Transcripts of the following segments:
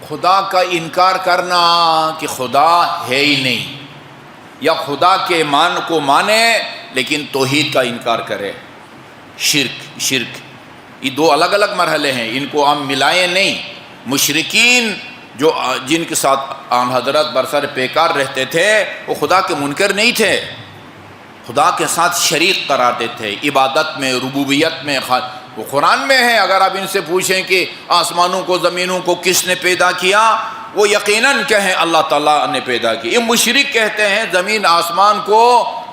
خدا کا انکار کرنا کہ خدا ہے ہی نہیں، یا خدا کے کو مانے لیکن توحید کا انکار کرے، شرک یہ دو الگ الگ مرحلے ہیں، ان کو ہم ملائیں نہیں۔ مشرکین جو جن کے ساتھ آن حضرت برسر پیکار رہتے تھے وہ خدا کے منکر نہیں تھے، خدا کے ساتھ شریک قرار دیتے تھے عبادت میں، ربوبیت میں۔ وہ قرآن میں ہے، اگر آپ ان سے پوچھیں کہ آسمانوں کو زمینوں کو کس نے پیدا کیا، وہ یقیناً کہیں اللہ تعالیٰ نے پیدا کی۔ یہ مشرک کہتے ہیں زمین آسمان کو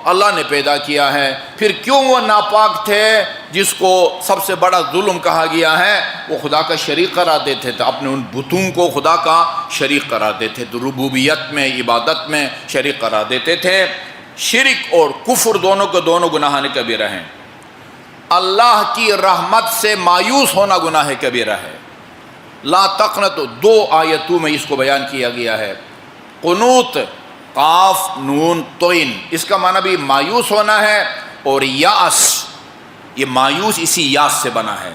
اللہ نے پیدا کیا ہے۔ پھر کیوں وہ ناپاک تھے جس کو سب سے بڑا ظلم کہا گیا ہے، وہ خدا کا شریک قرار دیتے تھے، اپنے ان بتوں کو خدا کا شریک قرار دیتے تھے، ربوبیت میں عبادت میں شریک قرار دیتے تھے۔ شرک اور کفر دونوں کے دونوں گناہ کبیرہ ہیں۔ اللہ کی رحمت سے مایوس ہونا گناہ کبیرہ ہے۔ لا تقنطوا، دو آیتوں میں اس کو بیان کیا گیا ہے۔ قنوت قاف نون توئن، اس کا معنی بھی مایوس ہونا ہے، اور یاس، یہ مایوس اسی یاس سے بنا ہے۔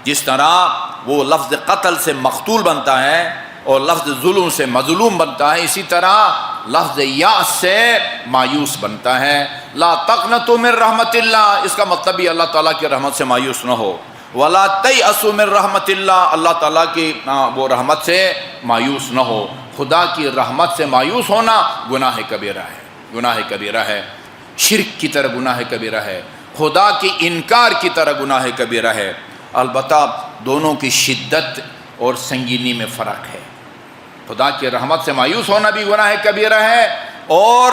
جس طرح وہ لفظ قتل سے مقتول بنتا ہے اور لفظ ظلم سے مظلوم بنتا ہے، اسی طرح لفظ یاس سے مایوس بنتا ہے۔ لا تقنطوا من رحمت اللہ، اس کا مطلب بھی اللہ تعالیٰ کی رحمت سے مایوس نہ ہو۔ ولا تیأسوا من رحمت اللہ، اللہ تعالیٰ کی وہ رحمت سے مایوس نہ ہو۔ خدا کی رحمت سے مایوس ہونا گناہ کبیرہ ہے، گناہ کبیرہ ہے، شرک کی طرح گناہ کبیرہ ہے، خدا کی انکار کی طرح گناہ کبیرہ ہے۔ البتہ دونوں کی شدت اور سنگینی میں فرق ہے۔ خدا کی رحمت سے مایوس ہونا بھی گناہ کبیرہ ہے، اور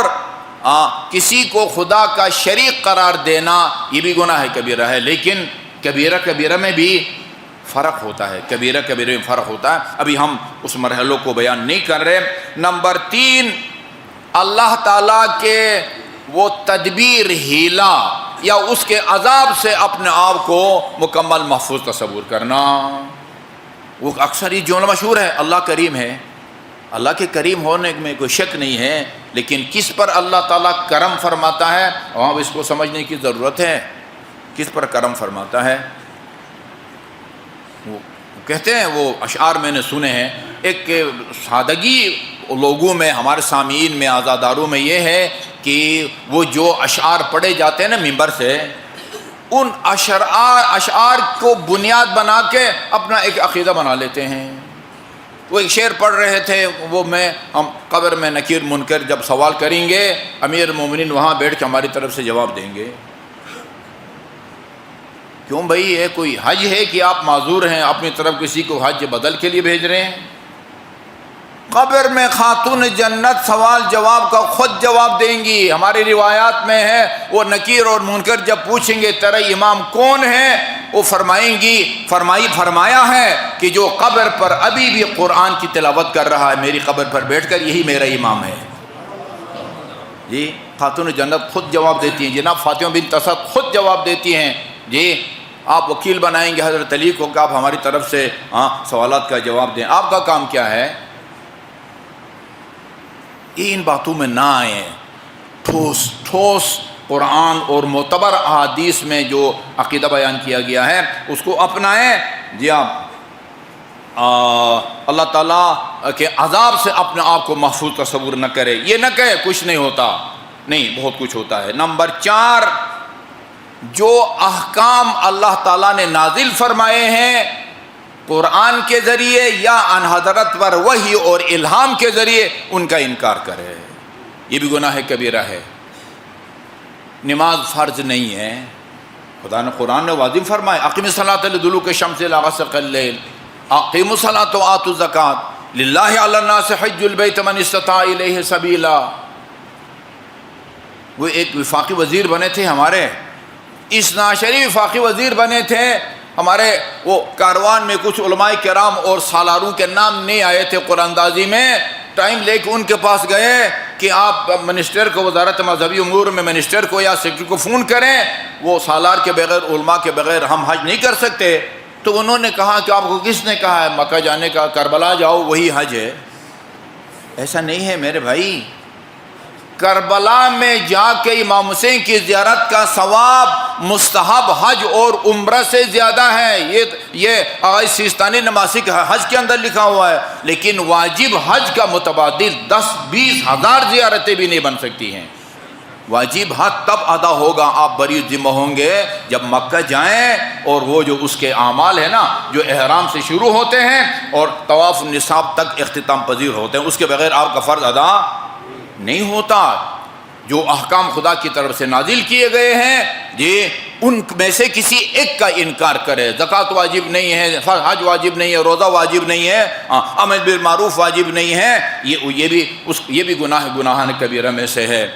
کسی کو خدا کا شریک قرار دینا یہ بھی گناہ کبیرہ ہے۔ لیکن کبیرہ کبیرہ میں بھی فرق ہوتا ہے، کبیرہ کبیرہ میں فرق ہوتا ہے۔ ابھی ہم اس مرحلوں کو بیان نہیں کر رہے۔ نمبر 3، اللہ تعالیٰ کے وہ تدبیر، ہیلا یا اس کے عذاب سے اپنے آپ کو مکمل محفوظ تصور کرنا۔ وہ اکثر یہ جملہ مشہور ہے، اللہ کریم ہے۔ اللہ کے کریم ہونے میں کوئی شک نہیں ہے، لیکن کس پر اللہ تعالیٰ کرم فرماتا ہے وہاں اس کو سمجھنے کی ضرورت ہے۔ کس پر کرم فرماتا ہے؟ وہ کہتے ہیں، وہ اشعار میں نے سنے ہیں، ایک سادگی لوگوں میں، ہمارے سامعین میں، عزاداروں میں یہ ہے کہ وہ جو اشعار پڑھے جاتے ہیں نا ممبر سے، ان اشعار کو بنیاد بنا کے اپنا ایک عقیدہ بنا لیتے ہیں۔ وہ ایک شعر پڑھ رہے تھے، وہ ہم قبر میں نکیر منکر جب سوال کریں گے، امیر المومنین وہاں بیٹھ کے ہماری طرف سے جواب دیں گے۔ کیوں بھائی، یہ کوئی حج ہے کہ آپ معذور ہیں، اپنی طرف کسی کو حج بدل کے لیے بھیج رہے ہیں؟ قبر میں خاتون جنت سوال جواب کا خود جواب دیں گی۔ ہماری روایات میں ہے، وہ نکیر اور منکر جب پوچھیں گے تیرا امام کون ہے، وہ فرمائیں گی، فرمایا ہے کہ جو قبر پر ابھی بھی قرآن کی تلاوت کر رہا ہے میری قبر پر بیٹھ کر، یہی میرا امام ہے۔ جی، خاتون جنت خود جواب دیتی ہیں، جناب فاطمہ بنت اسد خود جواب دیتی ہیں۔ جی، آپ وکیل بنائیں گے حضرت علی کو کہ آپ ہماری طرف سے سوالات کا جواب دیں، آپ کا کام کیا ہے؟ یہ ان باتوں میں نہ آئیں، ٹھوس قرآن اور معتبر احادیث میں جو عقیدہ بیان کیا گیا ہے اس کو اپنائیں۔ جی ہاں، اللہ تعالیٰ کے عذاب سے اپنے آپ کو محفوظ تصور نہ کرے، یہ نہ کہے کچھ نہیں ہوتا، نہیں، بہت کچھ ہوتا ہے۔ نمبر 4، جو احکام اللہ تعالیٰ نے نازل فرمائے ہیں قرآن کے ذریعے یا ان حضرت پر وحی اور الہام کے ذریعے، ان کا انکار کرے، یہ بھی گناہ کبیرہ ہے۔ نماز فرض نہیں ہے، خدا نے قرآن نے واضح فرمایا، اقیم الصلاۃ لدلوک الشمس الی غسق اللیل، اقیموا الصلاۃ وآتوا الزکاۃ للہ علی الناس حج البیت من استطاع الیہ سبیلا۔ وہ ایک وفاقی وزیر بنے تھے ہمارے، اثنا عشری وفاقی وزیر بنے تھے ہمارے۔ وہ کاروان میں کچھ علماء کرام اور سالاروں کے نام نہیں آئے تھے قرآن اندازی میں، ٹائم لے کے ان کے پاس گئے کہ آپ منسٹر کو، وزارت مذہبی امور میں منسٹر کو یا سیکرٹری کو فون کریں، وہ سالار کے بغیر، علماء کے بغیر ہم حج نہیں کر سکتے۔ تو انہوں نے کہا کہ آپ کو کس نے کہا ہے مکہ جانے کا؟ کربلا جاؤ، وہی حج ہے۔ ایسا نہیں ہے میرے بھائی، کربلا میں جا کے امام حسین کی زیارت کا ثواب مستحب حج اور عمرہ سے زیادہ ہے، یہ آغاز سیستانی نماسک حج کے اندر لکھا ہوا ہے، لیکن واجب حج کا متبادل 10-20 ہزار زیارتیں بھی نہیں بن سکتی ہیں۔ واجب حج تب ادا ہوگا، آپ بری ذمہ ہوں گے جب مکہ جائیں اور وہ جو اس کے اعمال ہیں نا، جو احرام سے شروع ہوتے ہیں اور طواف نصاب تک اختتام پذیر ہوتے ہیں، اس کے بغیر آپ کا فرض ادا نہیں ہوتا۔ جو احکام خدا کی طرف سے نازل کیے گئے ہیں جی، ان میں سے کسی ایک کا انکار کرے، زکوٰۃ واجب نہیں ہے، حج واجب نہیں ہے، روزہ واجب نہیں ہے، امر بالمعروف واجب نہیں ہے، یہ بھی گناہ کبیرہ میں سے ہے۔